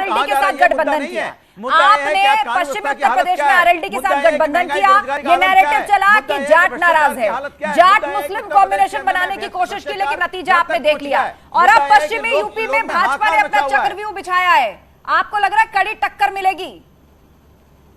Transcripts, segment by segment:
RLD के साथ गठबंधन किया, आपने पश्चिमी उत्तर प्रदेश में आरएलडी के साथ गठबंधन किया, ये नैरेटिव चला कि जाट नाराज है, जाट मुस्लिम कॉम्बिनेशन बनाने की कोशिश की, लेकिन नतीजा आपने देख लिया। और अब पश्चिमी यूपी में भाजपा ने अपना चक्रव्यूह बिछाया है, आपको लग रहा है कड़ी टक्कर मिलेगी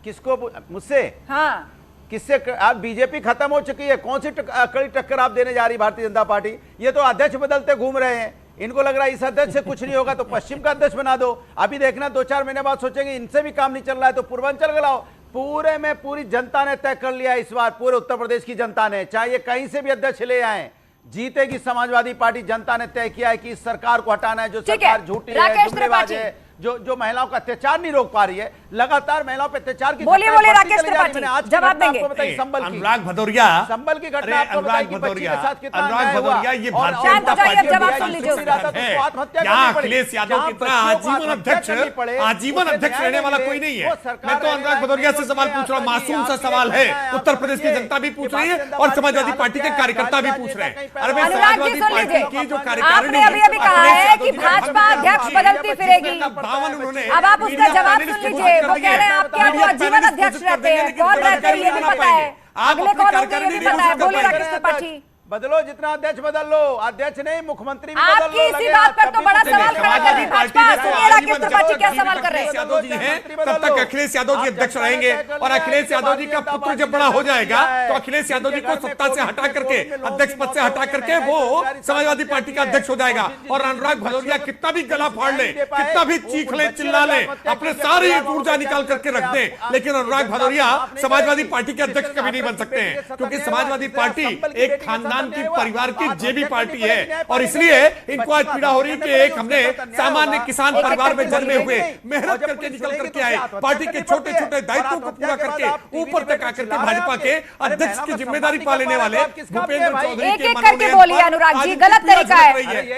किसको? मुझसे? हाँ, किससे? आज बीजेपी खत्म हो चुकी है, कौन सी कड़ी टक्कर आप देने जा रही भारतीय जनता पार्टी? ये तो अध्यक्ष बदलते घूम रहे हैं, इनको लग रहा है इस अध्यक्ष से कुछ नहीं होगा तो पश्चिम का अध्यक्ष बना दो। अभी देखना 2-4 महीने बाद सोचेंगे इनसे भी काम नहीं चल रहा है तो पूर्वांचल का लाओ। पूरे में पूरी जनता ने तय कर लिया इस बार, पूरे उत्तर प्रदेश की जनता ने, चाहे ये कहीं से भी अध्यक्ष ले आए, जीतेगी समाजवादी पार्टी। जनता ने तय किया है कि इस सरकार को हटाना है, जो सरकार झूठी है, जुमलेबाज है, जो महिलाओं का अत्याचार नहीं रोक पा रही है, लगातार महिलाओं पर अत्याचार की। बोलिए राकेश त्रिपाठी, जवाब देंगे। संबल की, अनुराग भदौरिया, संबल की घटना आपको बताई कि बच्ची के साथ कितना अनुराग भदौरिया, ये भारतीय जनता पार्टी अखिलेश यादव कितना आजीवन अध्यक्ष रहने वाला कोई नहीं है। मैं तो अनुराग भदौरिया से सवाल पूछ रहा हूँ, मासूम सा सवाल है, उत्तर प्रदेश की जनता भी पूछ रही है और समाजवादी पार्टी के कार्यकर्ता भी पूछ रहे हैं। अरे समाजवादी पार्टी की जो कार्यकारिणी, अभी कहा है कि भाजपा अध्यक्ष बदलती फिरेगी, अब आप उसका जवाब सुन लीजिए। वो कह रहे हैं आप क्या वो आजीवन अध्यक्ष रहते हैं, कौन रहते हैं ये भी पता है, अगले कौन होंगे ये भी पता है। बोलिए राकेश त्रिपाठी। बदलो, जितना अध्यक्ष बदल लो, अध्यक्ष नहीं मुख्यमंत्री भी बदल आपकी इसी बात पर तो बड़ा सवाल खड़ा कर रही है भाजपा। सुनिए राकेश त्रिपाठी क्या सवाल कर रहे हैं। यादव जी हैं, तब तक अखिलेश यादव जी अध्यक्ष रहेंगे और अखिलेश यादव जी का पुत्र जब बड़ा हो जाएगा तो अखिलेश यादव जी को सत्ता से हटा करके, अध्यक्ष पद से हटा करके वो समाजवादी पार्टी का अध्यक्ष हो जाएगा। और अनुराग भदौरिया कितना भी गला फाड़ ले, कितना भी चीख ले, चिल्ला ले, अपने सारी ऊर्जा निकाल करके रख दे, लेकिन अनुराग भदौरिया समाजवादी पार्टी के अध्यक्ष कभी नहीं बन सकते हैं, क्योंकि समाजवादी पार्टी एक खानदान की, परिवार की जेबी पार्टी है। और इसलिए इनको आज पीड़ा हो रही है कि एक हमने सामान्य किसान परिवार में जन्मे हुए, मेहनत करके निकल करके आए, पार्टी के छोटे छोटे दायित्वों को पूरा करके ऊपर तक आकर के भाजपा के अध्यक्ष की जिम्मेदारी पा लेने वाले भूपेंद्र चौधरी के करके बोलिए अनुराग जी, गलत तरीका है।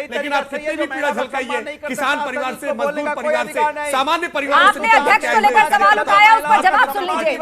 लेकिन आप कितनी भी पीड़ा झलकाइए, किसान परिवार से, मजदूर परिवार से, सामान्य परिवार से, आपने अध्यक्ष को लेकर सवाल उठाया, उस पर जवाब सुन लीजिए।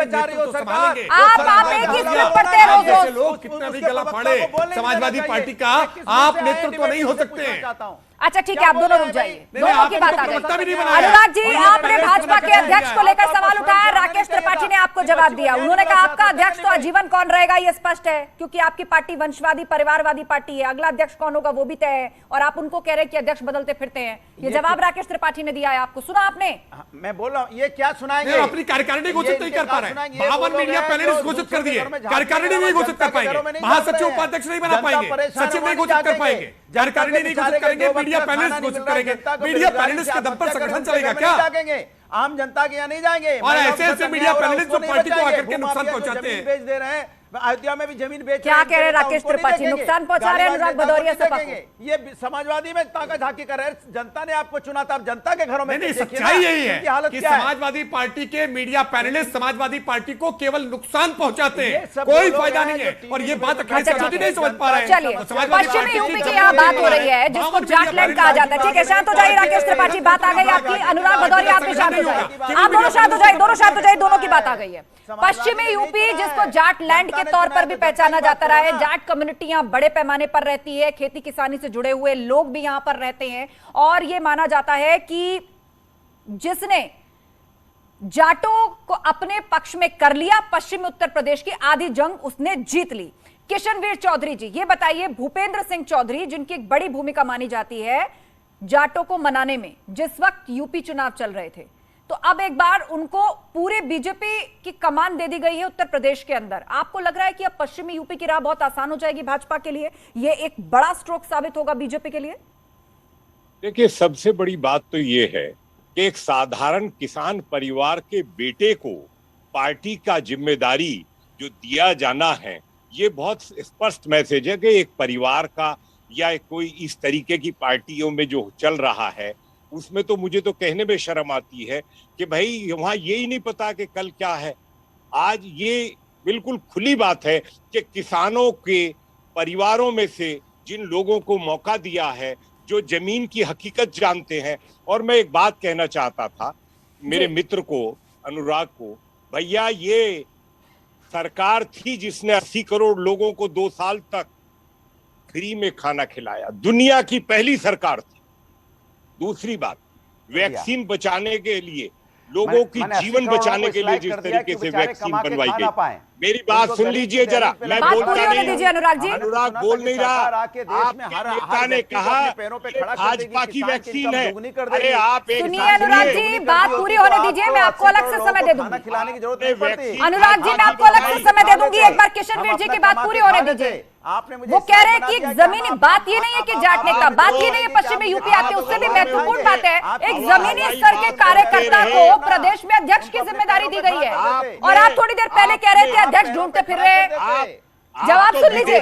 आप एक ही स्क्रिप्ट पढ़ते हैं रोज लोग, कितना भी गला फाड़े, समाजवादी पार्टी का आप नेतृत्व नहीं हो सकते हैं। अच्छा ठीक है, आप दोनों रुक जाइए, दोनों की बात आ गई। अनुराग जी, आपने भाजपा के अध्यक्ष को लेकर सवाल उठाया, राकेश त्रिपाठी ने आपको जवाब दिया। उन्होंने कहा आपका अध्यक्ष तो आजीवन कौन रहेगा ये स्पष्ट है, क्योंकि आपकी पार्टी वंशवादी परिवारवादी पार्टी है, अगला अध्यक्ष कौन होगा वो भी तय है, और आप उनको कह रहे हैं कि अध्यक्ष बदलते फिरते हैं। ये जवाब राकेश त्रिपाठी ने दिया है आपको, सुना आपने? मैं बोल रहा हूँ, ये क्या सुनाएंगे? अपनी कार्यकारिणी घोषित नहीं कर पा रहे, 52 मीडिया पैनलिस्ट घोषित कर दिए, कार्यकारिणी नहीं घोषित कर पाएंगे, महासचिव उपाध्यक्ष नहीं बना पाएंगे, सचिव नहीं घोषित कर पाएंगे, कार्यकारिणी नहीं घोषित करेंगे, मीडिया पैनलिस्ट घोषित करेंगे। मीडिया पैनलिस्ट के दम पर संगठन चलेगा क्या? आम जनता के यहाँ नहीं जाएंगे। और ऐसे मीडिया पैनलिस्ट जो पार्टी को आकर के नुकसान पहुंचाते हैं, बेच दे रहे हैं, अयोध्या में भी जमीन बेच, क्या कह रहे हैं राकेश त्रिपाठी, नुकसान पहुंचा रहे हैं अनुराग भदौरिया सपा को? ये समाजवादी में ताकत झांकी कर रहे हैं। जनता ने आपको चुना था, अब जनता के घरों में सच्चाई यही है कि समाजवादी पार्टी के मीडिया पैनलिस्ट समाजवादी पार्टी को केवल नुकसान पहुंचाते हैं, कोई फायदा नहीं है। और ये बात अखिलेश यादव जी नहीं समझ पा रहे हैं। चलिए, पश्चिमी यूपी की यहाँ बात हो रही है जिसको जाटलैंड कहा जाता है। ठीक है, शांत हो जाइए राकेश त्रिपाठी, बात आ गई आपकी। अनुराग भदौरिया आप भी शांत हो जाइए, आप दोनों शांत हो जाइए, दोनों शांत हो जाइए, दोनों की बात आ गई है। पश्चिमी यूपी जिसको जाटलैंड के तौर पर भी पहचाना जाता रहा है, जाट कम्युनिटी यहाँ बड़े पैमाने पर रहती है, खेती किसानी से जुड़े हुए लोग भी यहाँ पर रहते हैं, और यह माना जाता है कि जिसने जाटों को अपने पक्ष में कर लिया, पश्चिमी उत्तर प्रदेश की आधी जंग उसने जीत ली। किशनवीर चौधरी जी, ये बताइए, भूपेंद्र सिंह चौधरी जिनकी एक बड़ी भूमिका मानी जाती है जाटों को मनाने में, जिस वक्त यूपी चुनाव चल रहे थे, तो अब एक बार उनको पूरे बीजेपी की कमान दे दी गई है उत्तर प्रदेश के अंदर। आपको लग रहा है कि अब पश्चिमी यूपी की राह बहुत आसान हो जाएगी भाजपा के लिए, ये एक बड़ा स्ट्रोक साबित होगा बीजेपी के लिए? देखिए, सबसे बड़ी बात तो ये है कि एक साधारण किसान परिवार के बेटे को पार्टी का जिम्मेदारी जो दिया जाना है, ये बहुत स्पष्ट मैसेज है कि एक परिवार का या कोई इस तरीके की पार्टियों में जो चल रहा है उसमें तो मुझे तो कहने में शर्म आती है कि भाई वहां ये ही नहीं पता कि कल क्या है। आज ये बिल्कुल खुली बात है कि किसानों के परिवारों में से जिन लोगों को मौका दिया है, जो जमीन की हकीकत जानते हैं। और मैं एक बात कहना चाहता था मेरे मित्र को, अनुराग को, भैया ये सरकार थी जिसने 80 करोड़ लोगों को 2 साल तक फ्री में खाना खिलाया, दुनिया की पहली सरकार थी। दूसरी बात, वैक्सीन बचाने के लिए, लोगों की जीवन बचाने के लिए जिस तरीके से वैक्सीन बनवाई गई, मेरी बात सुन लीजिए जरा, मैं बोलता नहीं, दीजिए अनुराग जी। अनुराग बोल नहीं रहा। आपके नेता ने कहा भाजपा की वैक्सीन है, अरे आप एक सुनिए अनुराग जी, बात पूरी होने दीजिए, मैं आपको अलग से समय दे दूंगी। खिलाने की जरूरत नहीं पड़ती। अनुराग जी, मैं आपको अलग से समय दे दूंगी, एक बार किशनवीर जी की बात पूरी होने दीजिए। वो कह रहे हैं कि जमीनी बात ये नहीं है कि जाट नेता, बात ये नहीं है पश्चिमी यूपी आते, उससे भी महत्वपूर्ण बात है एक जमीनी स्तर के कार्यकर्ता को प्रदेश में अध्यक्ष की जिम्मेदारी दी गई है, और आप थोड़ी देर पहले कह रहे थे अध्यक्ष ढूंढते फिर रहे। जवाब सुन लीजिए।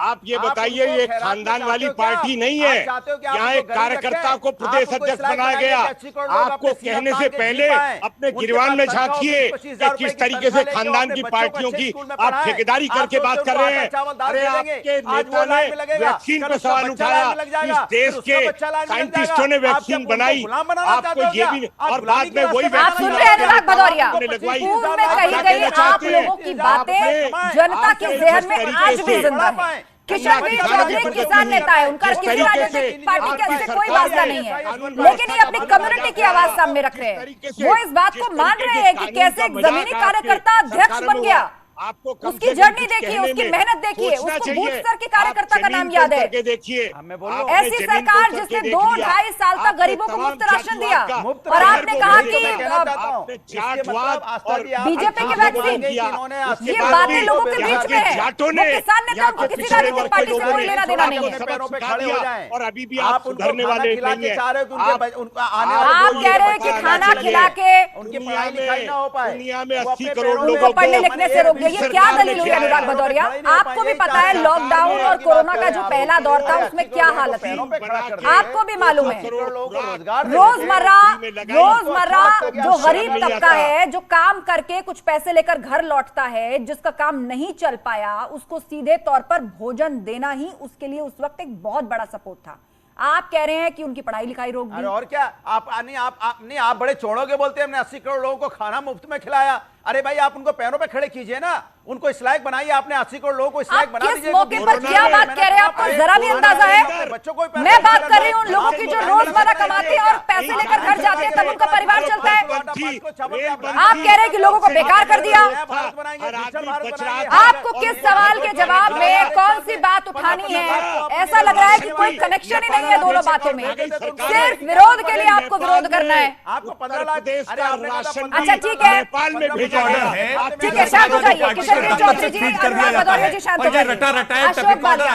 आप ये बताइए, ये खानदान वाली पार्टी नहीं है, यहाँ एक कार्यकर्ता को प्रदेश अध्यक्ष बनाया गया। आपको कहने से पहले अपने गिरवान में झांकिए कि किस तरीके से खानदान की पार्टियों की आप ठेकेदारी करके बात कर रहे हैं। अरे आपके नेता ने वैक्सीन पर सवाल उठाया, इस देश के साइंटिस्टों ने वैक्सीन बनाई, आपको ये भी, और बाद में वही वैक्सीन लगवाई। आप लोगों की बातें जनता के जहन में आज भी जिंदा है। किशनवीर चौधरी किसान नेता है, उनका किसी राजनीतिक पार्टी से कोई वास्ता नहीं है, लेकिन ये अपनी कम्युनिटी की आवाज सामने रख रहे हैं। वो इस बात को मान रहे हैं कि कैसे एक जमीनी कार्यकर्ता अध्यक्ष बन गया, उसकी जर्नी देखिए, उसकी मेहनत देखिए, उसको बूथ स्तर के कार्यकर्ता का नाम याद है। ऐसी सरकार जिसने 2-2.5 साल तक गरीबों को मुफ्त राशन दिया, और आपने कहा कि बीजेपी की वैक्सीन, ये बातें लोगों के बीच में है। किसान नेता को किसी राजनीतिक पार्टी से कोई लेना देना नहीं है। और अभी भी आप सुधरने वाले नहीं हैं। आप कह रहे हैं कि खाना खिला के उनकी पढ़ाई लिखाई ना हो पाए, दुनिया में 80 करोड़ लोगों पढ़ने लिखने से रोक, ये क्या दलील हुई अनुराग भदौरिया? आपको भी पता है लॉकडाउन और कोरोना का जो पहला दौर था उसमें क्या हालत है, आपको भी मालूम है। रोजमर्रा जो गरीब तबका है, जो काम करके कुछ पैसे लेकर घर लौटता है, जिसका काम नहीं चल पाया, उसको सीधे तौर पर भोजन देना ही उसके लिए उस वक्त एक बहुत बड़ा सपोर्ट था। आप कह रहे हैं कि उनकी पढ़ाई लिखाई रोक दी। और क्या आप बड़े चोड़ों के बोलते हैं हमने 80 करोड़ लोगों को खाना मुफ्त में खिलाया। अरे भाई आप उनको पैरों पे खड़े कीजिए ना, उनको इस लायक बनाइए। आपने 80 करोड़ लोगों को इस लायक बना दीजिए। मौके पर क्या बात कह रहे हैं, आपको जरा भी अंदाजा है? मैं बात कर रही हूँ उन लोगों की जो रोजमर्रा कमाते हैं और पैसे लेकर घर जाते हैं, तब उनका परिवार चलता है। आप कह रहे हैं कि लोगों को बेकार कर दिया। आपको किस सवाल के जवाब में कौन सी बात उठानी है? ऐसा लग रहा है कि कोई कनेक्शन ही नहीं है दोनों बातों में, सिर्फ विरोध के लिए आपको विरोध करना है। आपको 15 लाख अच्छा ठीक है, ठीक है, शांत हो जाइए। किशनवीर चौधरी जी, अनुराग भदौरिया जी, शांत हो जाइए। अशोक बालिया,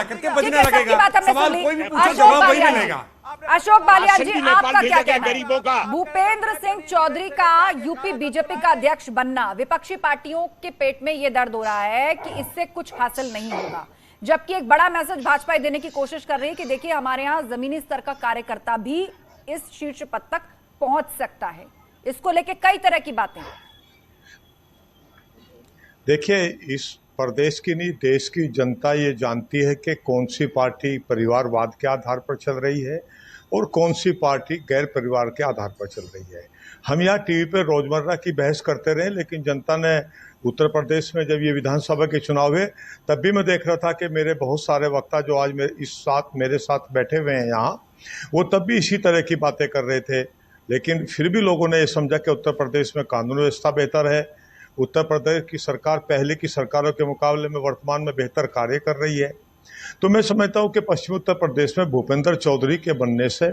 अशोक बालिया जी, आपका क्या कहना है? भूपेंद्र सिंह चौधरी का यूपी बीजेपी का अध्यक्ष बनना, विपक्षी पार्टियों के पेट में यह दर्द हो रहा है कि इससे कुछ हासिल नहीं होगा, जबकि एक बड़ा मैसेज भाजपा देने की कोशिश कर रही है कि देखिए हमारे यहाँ जमीनी स्तर का कार्यकर्ता भी इस शीर्ष पद तक पहुंच सकता है। इसको लेके कई तरह की बातें। देखिए, इस प्रदेश की नहीं देश की जनता ये जानती है कि कौन सी पार्टी परिवारवाद के आधार पर चल रही है और कौन सी पार्टी गैर परिवार के आधार पर चल रही है। हम यहाँ टीवी पे रोजमर्रा की बहस करते रहे, लेकिन जनता ने उत्तर प्रदेश में जब ये विधानसभा के चुनाव हुए तब भी मैं देख रहा था कि मेरे बहुत सारे वक्ता जो आज मेरे साथ बैठे हुए हैं यहाँ, वो तब भी इसी तरह की बातें कर रहे थे। लेकिन फिर भी लोगों ने ये समझा कि उत्तर प्रदेश में कानून व्यवस्था बेहतर है, उत्तर प्रदेश की सरकार पहले की सरकारों के मुकाबले में वर्तमान में बेहतर कार्य कर रही है। तो मैं समझता हूँ कि पश्चिमी उत्तर प्रदेश में भूपेंद्र चौधरी के बनने से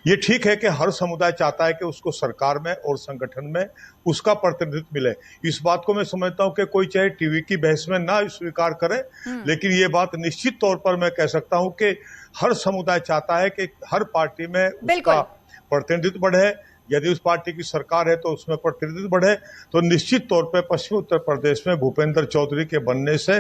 ये ठीक है कि हर समुदाय चाहता है कि उसको सरकार में और संगठन में उसका प्रतिनिधित्व मिले। इस बात को मैं समझता हूँ कि कोई चाहे टीवी की बहस में ना स्वीकार करे, लेकिन ये बात निश्चित तौर पर मैं कह सकता हूँ कि हर समुदाय चाहता है कि हर पार्टी में उसका प्रतिनिधित्व बढ़े। यदि उस पार्टी की सरकार है तो उसमें प्रतिनिधित्व बढ़े। तो निश्चित तौर पर पश्चिमी उत्तर प्रदेश में भूपेंद्र चौधरी के बनने से,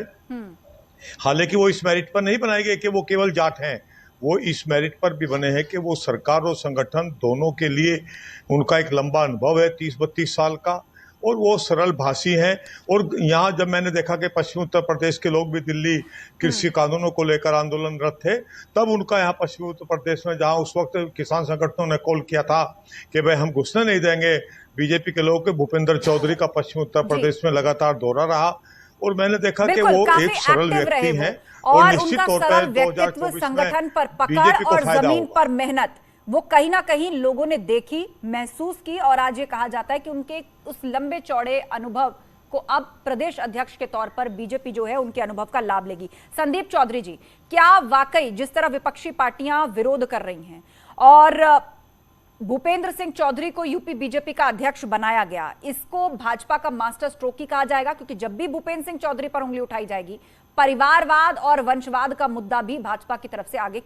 हालांकि वो इस मेरिट पर नहीं बनाए गए कि वो केवल जाट हैं, वो इस मेरिट पर भी बने हैं कि वो सरकार और संगठन दोनों के लिए उनका एक लंबा अनुभव है 30-32 साल का, और वो सरल भाषी हैं। और यहाँ जब मैंने देखा कि पश्चिमी उत्तर प्रदेश के लोग भी दिल्ली कृषि कानूनों को लेकर आंदोलनरत थे, तब उनका यहाँ पश्चिमी उत्तर प्रदेश में, जहाँ उस वक्त किसान संगठनों ने कॉल किया था कि भाई हम घुसने नहीं देंगे बीजेपी के लोगों के, भूपेंद्र चौधरी का पश्चिमी उत्तर प्रदेश में लगातार दौरा रहा और मैंने देखा कि वो एक सरल व्यक्ति हैं और निश्चित तौर पर 2024 संगठन पर पकड़ और जमीन पर मेहनत वो कहीं ना कहीं लोगों ने देखी, महसूस की, और आज ये कहा जाता है कि उनके उस लंबे चौड़े अनुभव को अब प्रदेश अध्यक्ष के तौर पर बीजेपी जो है उनके अनुभव का लाभ लेगी। संदीप चौधरी जी, क्या वाकई जिस तरह विपक्षी पार्टियां विरोध कर रही हैं और भूपेंद्र सिंह चौधरी को यूपी बीजेपी का अध्यक्ष बनाया गया, इसको भाजपा का मास्टर स्ट्रोक ही कहा जाएगा? क्योंकि जब भी भूपेंद्र सिंह चौधरी पर उंगली उठाई जाएगी, परिवारवाद और वंशवाद का मुद्दा भी भाजपा की तरफ से आगे